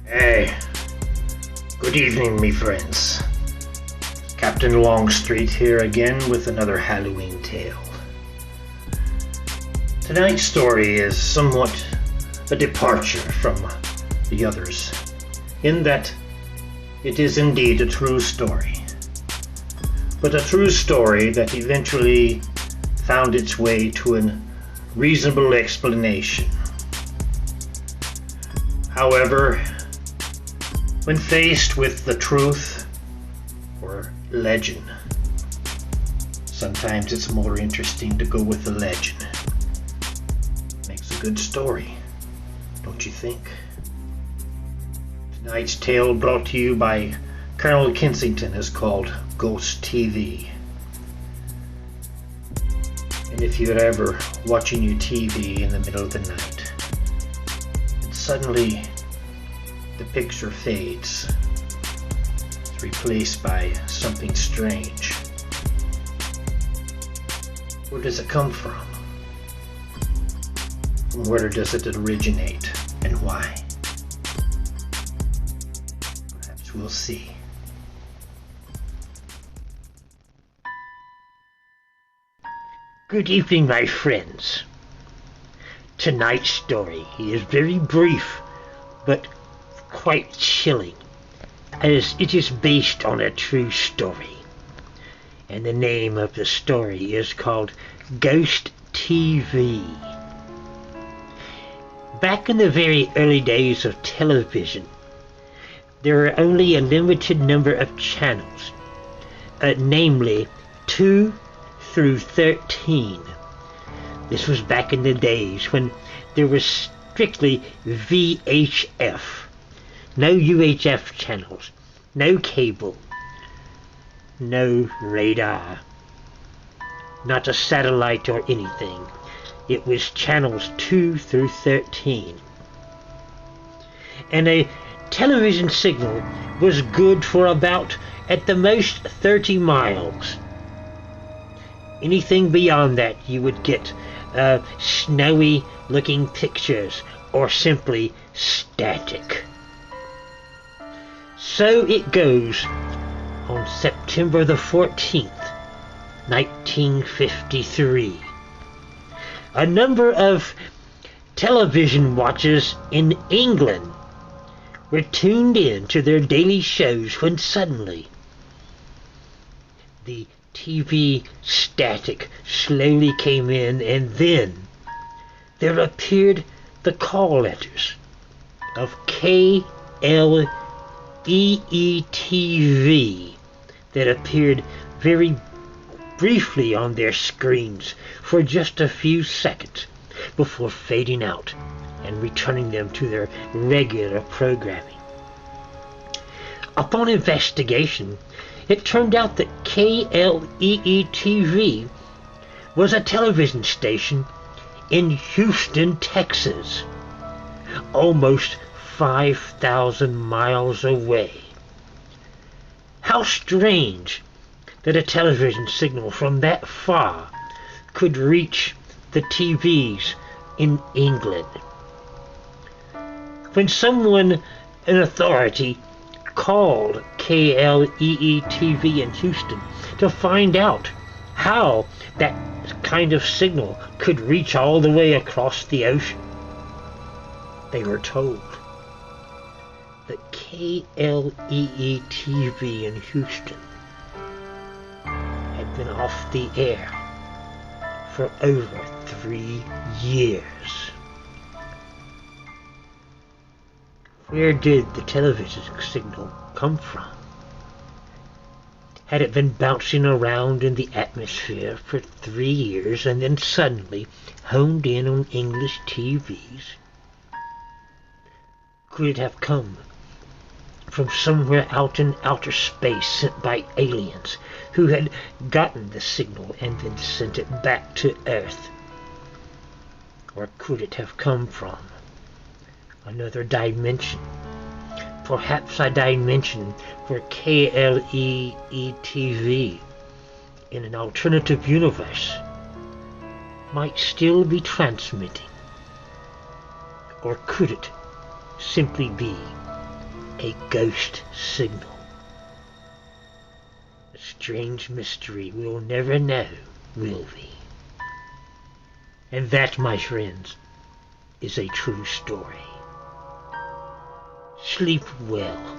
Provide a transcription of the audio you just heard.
Hey, good evening, me friends. Captain Longstreet here again with another Halloween tale. Tonight's story is somewhat a departure from the others, in that it is indeed a true story. But a true story that eventually found its way to a reasonable explanation. However, when faced with the truth or legend, sometimes it's more interesting to go with the legend. Makes a good story, don't you think? Tonight's tale, brought to you by Colonel Kensington, is called Ghost TV. And if you're ever watching your TV in the middle of the night, and suddenly the picture fades, it's replaced by something strange, where does it come from? From where does it originate, and why? Perhaps we'll see. Good evening, my friends. Tonight's story is very brief, but quite chilling, as it is based on a true story. And the name of the story is called Ghost TV. Back in the very early days of television, there were only a limited number of channels, namely 2 through 13. This was back in the days when there was strictly VHF. No UHF channels, no cable, no radar, not a satellite or anything. It was channels 2 through 13. And a television signal was good for about, at the most, 30 miles. Anything beyond that, you would get snowy looking pictures or simply static. So it goes on September the 14th, 1953. A number of television watchers in England were tuned in to their daily shows when suddenly the TV static slowly came in, and then there appeared the call letters of KLEE TV that appeared very briefly on their screens for just a few seconds before fading out and returning them to their regular programming. Upon investigation, it turned out that KLEE TV was a television station in Houston, Texas, almost 5,000 miles away. How strange that a television signal from that far could reach the TVs in England. When someone in authority called KLEE TV in Houston to find out how that kind of signal could reach all the way across the ocean, they were told that KLEE TV in Houston had been off the air for over 3 years. Where did the television signal come from? Had it been bouncing around in the atmosphere for 3 years and then suddenly homed in on English TVs? Could it have come from somewhere out in outer space, sent by aliens who had gotten the signal and then sent it back to Earth? Or could it have come from another dimension? Perhaps a dimension where KLEE TV in an alternative universe might still be transmitting. Or could it simply be a ghost signal. A strange mystery we'll never know, will we? And that, my friends, is a true story. Sleep well.